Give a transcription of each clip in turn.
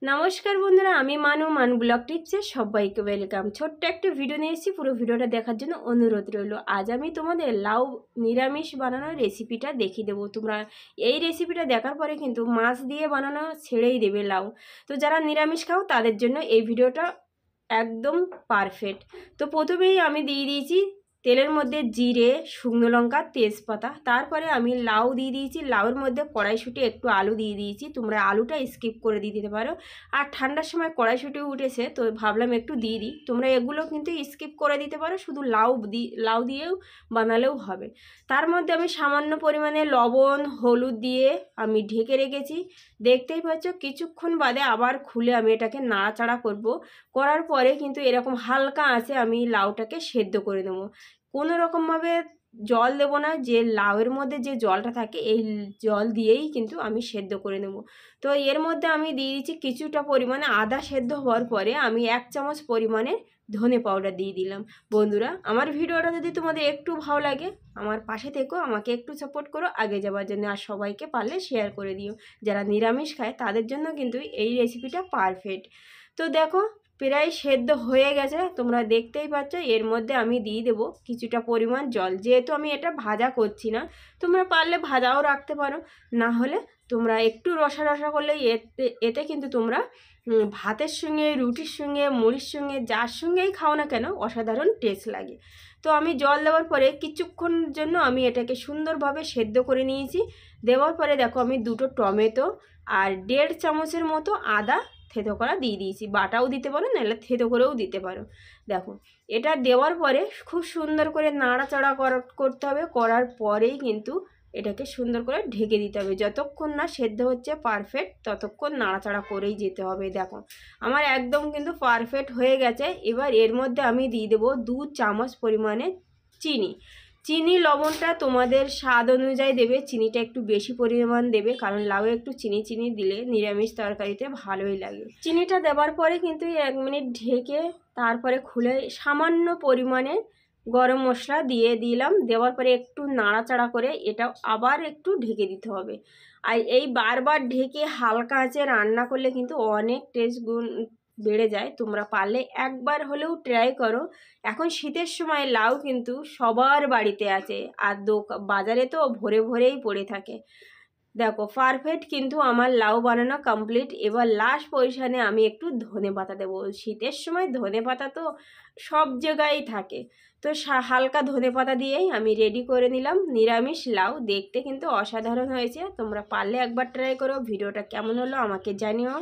নমস্কার বন্ধুরা, আমি মানু ব্লগ টিপসে সবাইকে ওয়েলকাম। ছোট্ট একটা ভিডিও নিয়ে এসেছি, পুরো ভিডিওটা দেখার জন্য অনুরোধ রইল। আজ আমি তোমাদের লাউ নিরামিষ বানানোর রেসিপিটা দেখিয়ে দেবো। তোমরা এই রেসিপিটা দেখার পরে কিন্তু মাছ দিয়ে বানানো ছেড়েই দেবে লাউ। তো যারা নিরামিষ খাও তাদের জন্য এই ভিডিওটা একদম পারফেক্ট। তো প্রথমেই আমি দিয়ে দিয়েছি তেলের মধ্যে জিরে, শুকনো লঙ্কা, তেজপাতা। তারপরে আমি লাউ দিয়ে দিয়েছি, লাউর মধ্যে কড়াইশুঁটি একটু আলু দিয়ে দিয়েছি। তোমরা আলুটা স্কিপ করে দিয়ে দিতে পারো। আর ঠান্ডার সময় কড়াইশুঁটি উঠেছে তো ভাবলাম একটু দিয়ে দিই। তোমরা এগুলো কিন্তু স্কিপ করে দিতে পারো, শুধু লাউ দিয়েও বানালেও হবে। তার মধ্যে আমি সামান্য পরিমাণে লবণ, হলুদ দিয়ে আমি ঢেকে রেখেছি। দেখতেই পাচ্ছ কিছুক্ষণ বাদে আবার খুলে আমি এটাকে নাড়াচাড়া করার পরে কিন্তু এরকম হালকা আঁচে আমি লাউটাকে সেদ্ধ করে দেবো। কোনো রকমভাবে জল দেব না, যে লাউয়ের মধ্যে যে জলটা থাকে এই জল দিয়েই কিন্তু আমি সেদ্ধ করে নেব। তো এর মধ্যে আমি দিয়ে দিচ্ছি কিছুটা পরিমাণে আদা। সেদ্ধ হওয়ার পরে আমি 1 চামচ পরিমাণে ধনে পাউডার দিয়ে দিলাম। বন্ধুরা, আমার ভিডিওটা যদি তোমাদের একটু ভালো লাগে আমার পাশে থেকো, আমাকে একটু সাপোর্ট করো আগে যাওয়ার জন্য। আর সবাইকে পারলে শেয়ার করে দিও। যারা নিরামিষ খায় তাদের জন্য কিন্তু এই রেসিপিটা পারফেক্ট। তো দেখো প্রায় সেদ্ধ হয়ে গেছে, তোমরা দেখতেই পাচ্ছ। এর মধ্যে আমি দিয়ে দেবো কিছুটা পরিমাণ জল। যেহেতু আমি এটা ভাজা করছি না, তোমরা পারলে ভাজাও রাখতে পারো, না হলে তোমরা একটু রসা রসা করলে এতে কিন্তু তোমরা ভাতের সঙ্গে, রুটির সঙ্গে, মুড়ির সঙ্গে, যার সঙ্গেই খাও না কেন অসাধারণ টেস্ট লাগে। তো আমি জল দেওয়ার পরে কিছুক্ষণের জন্য আমি এটাকে সুন্দরভাবে সেদ্ধ করে নিয়েছি। দেওয়ার পরে দেখো আমি 2টো টমেটো আর 1.5 চামচের মতো আদা থেতো করা দিয়ে দিয়েছি। বাটাও দিতে পারো, নাহলে থেতো করেও দিতে পারো। দেখো এটা দেওয়ার পরে খুব সুন্দর করে নাড়াচাড়া করতে হবে। করার পরেই কিন্তু এটাকে সুন্দর করে ঢেকে দিতে হবে। যতক্ষণ না সেদ্ধ হচ্ছে পারফেক্ট ততক্ষণ নাড়াচাড়া করেই যেতে হবে। দেখো আমার একদম কিন্তু পারফেক্ট হয়ে গেছে। এবার এর মধ্যে আমি দিয়ে দেবো 2 চামচ পরিমাণে চিনি। লবণটা তোমাদের স্বাদ অনুযায়ী দেবে। চিনিটা একটু বেশি পরিমাণ দেবে, কারণ লাউ একটু চিনি দিলে নিরামিষ তরকারিতে ভালোই লাগে। চিনিটা দেওয়ার পরে কিন্তু 1 মিনিট ঢেকে তারপরে খুলে সামান্য পরিমাণে গরম মশলা দিয়ে দিলাম। দেওয়ার পরে একটু নাড়াচাড়া করে এটা আবার একটু ঢেকে দিতে হবে। আর এই বারবার ঢেকে হালকা আঁচে রান্না করলে কিন্তু অনেক টেস্ট গুণ বেড়ে যায়। তোমরা পারলে একবার হলেও ট্রাই করো। এখন শীতের সময় লাউ কিন্তু সবার বাড়িতে আছে, আর বাজারে তো ভরেই পড়ে থাকে। দেখো পারফেক্ট কিন্তু আমার লাউ বানানো কমপ্লিট। এবার লাস্ট পজিশনে আমি একটু ধনেপাতা দেবো। শীতের সময় ধনেপাতা তো সব জায়গায় থাকে, তো হালকা ধনেপাতা দিয়েই আমি রেডি করে নিলাম নিরামিষ লাউ। দেখতে কিন্তু অসাধারণ হয়েছে। তোমরা পারলে একবার ট্রাই করো। ভিডিওটা কেমন হলো আমাকে জানিও।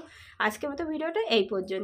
আজকের মতো ভিডিওটা এই পর্যন্ত।